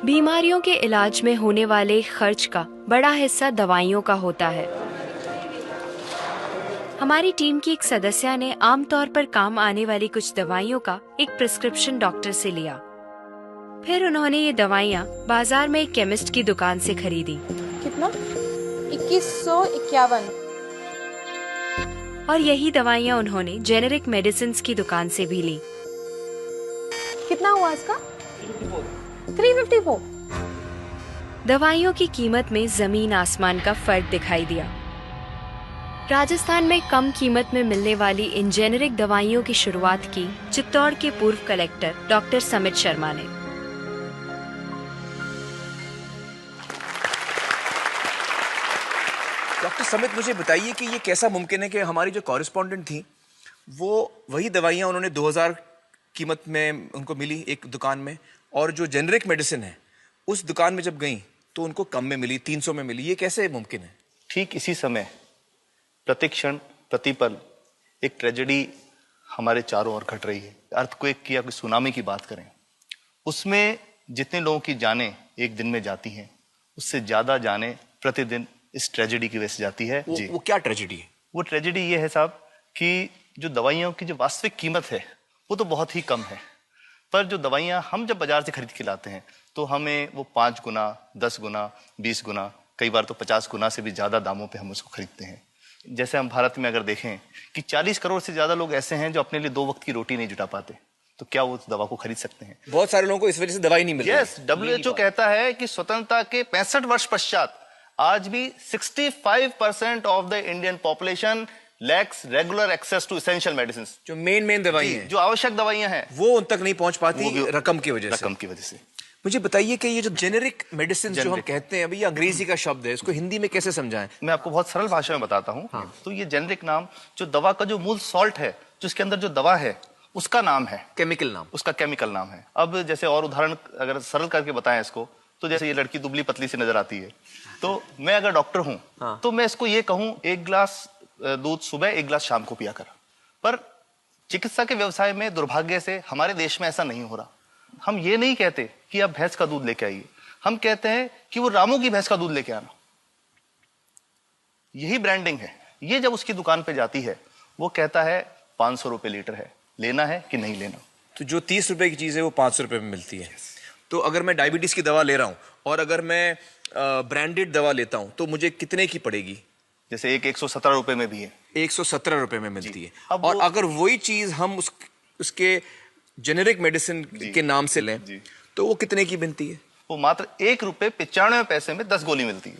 बीमारियों के इलाज में होने वाले खर्च का बड़ा हिस्सा दवाइयों का होता है। हमारी टीम की एक सदस्य ने आमतौर पर काम आने वाली कुछ दवाइयों का एक प्रिस्क्रिप्शन डॉक्टर से लिया। फिर उन्होंने ये दवाइयाँ बाजार में एक केमिस्ट की दुकान से खरीदी। कितना? 2151। और यही दवाइयाँ उन्होंने जेनेरिक मेडिसिन्स की दुकान से भी ली। कितना हुआ इसका? 354। दवाइयों की कीमत में जमीन आसमान का फर्क दिखाई दिया। राजस्थान में कम कीमत में मिलने वाली इन जेनेरिक दवाइयों की शुरुआत की चित्तौड़ के पूर्व कलेक्टर डॉक्टर समित शर्मा ने। डॉक्टर समित, मुझे बताइए कि ये कैसा मुमकिन है कि हमारी जो कॉरेस्पॉन्डेंट थी वो वही दवाइयाँ उन्होंने 2000 कीमत में उनको मिली एक दुकान में, और जो जेनेरिक मेडिसिन है उस दुकान में जब गई तो उनको कम में मिली, 300 में मिली। ये कैसे मुमकिन है? ठीक इसी समय प्रतिक्षण प्रतिपल एक ट्रेजेडी हमारे चारों ओर घट रही है। अर्थक्वेक की या कोई सुनामी की बात करें, उसमें जितने लोगों की जानें एक दिन में जाती हैं, उससे ज्यादा जानें प्रतिदिन इस ट्रेजेडी की वजह से जाती है। वो क्या ट्रेजेडी है? वो ट्रेजेडी ये है साहब कि जो दवाइयों की जो वास्तविक कीमत है वो तो बहुत ही कम है, पर जो दवाइयाँ हम जब बाजार से खरीद के लाते हैं तो हमें वो 5 गुना, 10 गुना, 20 गुना, कई बार तो 50 गुना से भी ज्यादा दामों पे हम उसको खरीदते हैं। जैसे हम भारत में अगर देखें कि 40 करोड़ से ज्यादा लोग ऐसे हैं जो अपने लिए 2 वक्त की रोटी नहीं जुटा पाते, तो क्या वो दवा को खरीद सकते हैं? बहुत सारे लोगों को इस वजह से दवाई नहीं मिल रही। यस, WHO कहता है कि स्वतंत्रता के 65 वर्ष पश्चात आज भी 65% of the Indian population lacks regular access to essential medicine. जो मेन दवाइयां हैं, जो आवश्यक दवाइयां हैं, वो उन तक नहीं पहुंच पाती रकम की वजह से। मुझे बताइए कि ये जो जेनेरिक मेडिसिन जो हम कहते हैं, अभी ये अंग्रेजी का शब्द है, इसको हिंदी में कैसे समझाएं? मैं आपको बहुत सरल भाषा में बताता हूँ। हाँ। तो ये जेनेरिक नाम जो दवा का जो मूल सॉल्ट है, जो इसके अंदर जो दवा है उसका नाम है, केमिकल नाम, उसका केमिकल नाम है। अब जैसे और उदाहरण अगर सरल करके बताएं इसको, तो जैसे ये लड़की दुबली पतली सी नजर आती है, तो मैं अगर डॉक्टर हूं, हाँ। तो मैं इसको ये कहूं 1 गिलास दूध सुबह 1 गिलास शाम को पिया कर। पर चिकित्सा के व्यवसाय में दुर्भाग्य से हमारे देश में ऐसा नहीं हो रहा। हम ये नहीं कहते कि आप भैंस का दूध लेके आइए, हम कहते हैं कि वो रामू की भैंस का दूध लेके आना। यही ब्रांडिंग है। ये जब उसकी दुकान पे जाती है, वो कहता है 500 रुपए लीटर है, लेना है कि नहीं लेना। तो जो 30 रुपए की चीज है वो 500 रुपए में मिलती है। तो अगर मैं डायबिटीज की दवा ले रहा हूं और अगर मैं ब्रांडेड दवा लेता हूं तो मुझे कितने की पड़ेगी? जैसे एक 117 रुपए में भी है, 117 रुपए में मिलती है। और अगर वही चीज हम उसके जेनेरिक मेडिसिन के नाम से लें तो वो कितने की बनती है? वो मात्र 1 रुपए 95 पैसे में 10 गोली मिलती है।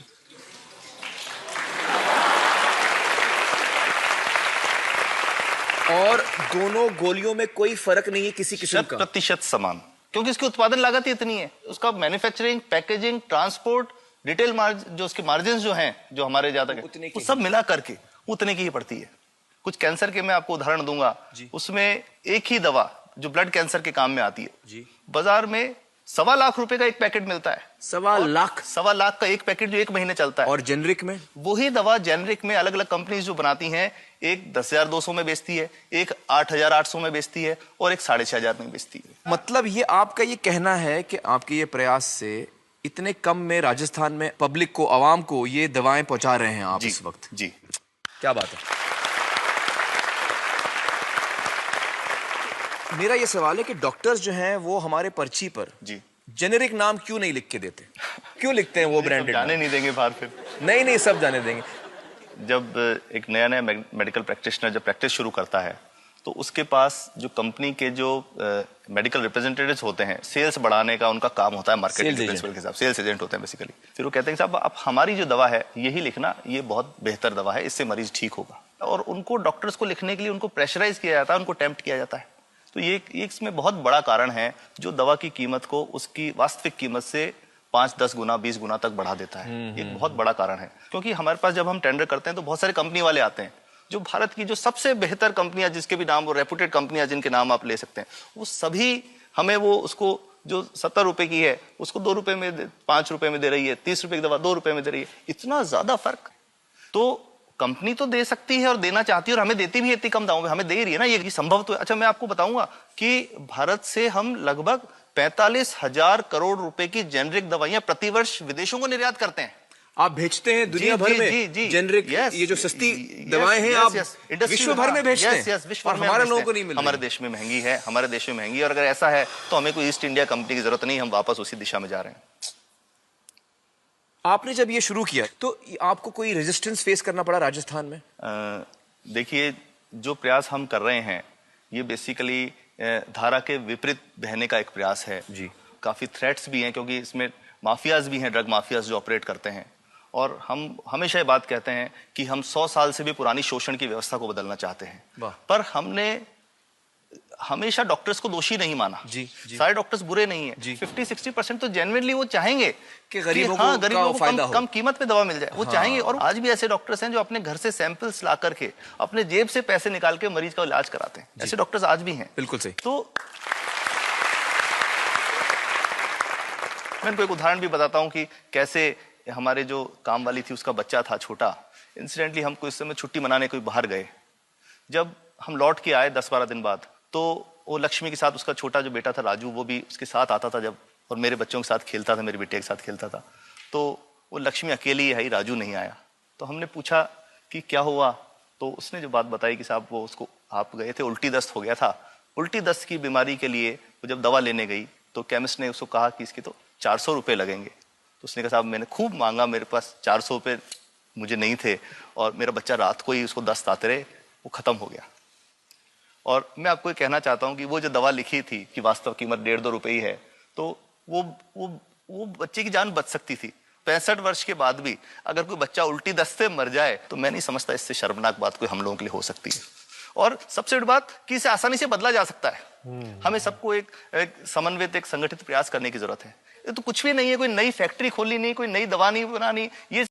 और दोनों गोलियों में कोई फर्क नहीं है किसी किस्म का? 100% समान, क्योंकि इसकी उत्पादन लागत ही इतनी है। उसका manufacturing, packaging, transport, retail margin, जो उसके मार्जिन जो हैं, जो हमारे ज्यादा वो सब मिला करके उतने की ही पड़ती है। कुछ कैंसर के मैं आपको उदाहरण दूंगा, उसमें एक ही दवा जो ब्लड कैंसर के काम में आती है जी, बाजार में 1.25 लाख रुपए का एक पैकेट मिलता है। 1.25 लाख का एक पैकेट जो 1 महीने चलता है। और जेनरिक में वही दवा जेनरिक में अलग अलग कंपनीज जो बनाती हैं, एक 10,200 में बेचती है, एक 8,800 में बेचती है और एक 6,500 में बेचती है। मतलब ये आपका ये कहना है कि आपके ये प्रयास से इतने कम में राजस्थान में पब्लिक को, आवाम को ये दवाएं पहुंचा रहे हैं आप इस वक्त? जी, क्या बात है। मेरा ये सवाल है कि डॉक्टर्स जो हैं वो हमारे पर्ची पर जी जेनेरिक नाम क्यों नहीं लिख के देते? क्यों लिखते हैं वो ब्रांडेड? जाने नहीं देंगे बाहर फिर? नहीं, सब जाने देंगे। जब एक नया मेडिकल प्रैक्टिशनर जब प्रैक्टिस शुरू करता है, तो उसके पास जो कंपनी के जो मेडिकल रिप्रेजेंटेटिव्स होते हैं, सेल्स बढ़ाने का उनका काम होता है, मार्केटिंग प्रिंसिपल के हिसाब, सेल्स एजेंट होते हैं बेसिकली। फिर वो कहते हैं साहब आप हमारी जो दवा है यही लिखना, ये बहुत बेहतर दवा है, इससे मरीज ठीक होगा। और उनको डॉक्टर्स को लिखने के लिए उनको प्रेशराइज किया जाता है, उनको टेम्प्ट किया जाता है। तो ये इसमें बहुत बड़ा कारण है जो दवा की कीमत को उसकी वास्तविक कीमत से 5, 10 गुना, 20 गुना तक बढ़ा देता है। एक बहुत बड़ा कारण है, क्योंकि हमारे पास जब हम टेंडर करते हैं तो बहुत सारे कंपनी वाले आते हैं, जो भारत की जो सबसे बेहतर कंपनियां, जिसके भी नाम, वो रेपुटेड कंपनियां जिनके नाम आप ले सकते हैं, वो सभी हमें वो उसको जो 70 रुपए की है उसको 2 रुपए में, 5 रुपए में दे रही है, 30 रुपए की दवा 2 रुपए में दे रही है। इतना ज्यादा फर्क। तो कंपनी तो दे सकती है और देना चाहती है और हमें देती भी है इतनी कम दामों में, हमें दे रही है ना, ये संभव तो है। अच्छा, मैं आपको बताऊंगा कि भारत से हम लगभग 45,000 करोड़ रुपए की जेनरिक दवाइयां प्रतिवर्ष विदेशों को निर्यात करते हैं। आप भेजते हैं दुनिया भर में जेनरिक, ये जो सस्ती दवाएं हैं आप विश्व भर में भेजते हैं, विश्व और हमारे लोगों को नहीं मिल रही। हमारे देश में महंगी है, हमारे देश में महंगी है, और अगर ऐसा है तो हमें कोई ईस्ट इंडिया कंपनी की जरूरत नहीं, हम वापस उसी दिशा में जा रहे हैं। आपने जब ये शुरू किया तो आपको कोई रेजिस्टेंस फेस करना पड़ा राजस्थान में? देखिए, जो प्रयास हम कर रहे हैं ये बेसिकली धारा के विपरीत बहने का एक प्रयास है जी। काफी थ्रेट्स भी हैं, क्योंकि इसमें माफियाज भी हैं, ड्रग माफियाज जो ऑपरेट करते हैं। और हम हमेशा ये बात कहते हैं कि हम 100 साल से भी पुरानी शोषण की व्यवस्था को बदलना चाहते हैं, पर हमने हमेशा डॉक्टर्स को दोषी नहीं माना। जी। सारे डॉक्टर्स बुरे नहीं है, 50-60% तो जेन्युइनली वो चाहेंगे कि गरीबों को कम कीमत पे दवा मिल जाए, वो चाहेंगे। और आज भी ऐसे डॉक्टर्स हैं जो अपने घर से सैंपल्स ला करके अपने जेब से पैसे निकाल के मरीज का इलाज कराते हैं, ऐसे डॉक्टर्स आज भी हैं। बिल्कुल सही। तो मैं इनको एक उदाहरण भी बताता हूँ कि कैसे हमारे जो काम वाली थी उसका बच्चा था छोटा, इंसिडेंटली हम कुछ समय छुट्टी मनाने कोई बाहर गए। जब हम लौट के आए 10-12 दिन बाद, तो वो लक्ष्मी के साथ उसका छोटा जो बेटा था राजू, वो भी उसके साथ आता था जब, और मेरे बच्चों के साथ खेलता था, मेरे बेटे के साथ खेलता था। तो वो लक्ष्मी अकेली आई, राजू नहीं आया। तो हमने पूछा कि क्या हुआ, तो उसने जो बात बताई कि साहब वो उसको आप गए थे, उल्टी दस्त हो गया था। उल्टी दस्त की बीमारी के लिए वो जब दवा लेने गई तो केमिस्ट ने उसको कहा कि इसके तो 400 रुपये लगेंगे। तो उसने कहा साहब मैंने खूब मांगा, मेरे पास 400 रुपये मुझे नहीं थे, और मेरा बच्चा रात को ही उसको दस्त आते रहे, वो खत्म हो गया। और मैं आपको ये कहना चाहता हूँ कि वो जो दवा लिखी थी कि वास्तव कीमत 1.5-2 रुपये ही है, तो वो बच्चे की जान बच सकती थी। 65 वर्ष के बाद भी अगर कोई बच्चा उल्टी दस्त से मर जाए तो मैं नहीं समझता इससे शर्मनाक बात कोई हम लोगों के लिए हो सकती है। और सबसे बड़ी बात कि इसे आसानी से बदला जा सकता है। हमें सबको एक समन्वित, एक संगठित प्रयास करने की जरूरत है। ये तो कुछ भी नहीं है, कोई नई फैक्ट्री खोलनी नहीं, कोई नई दवा नहीं बनानी, ये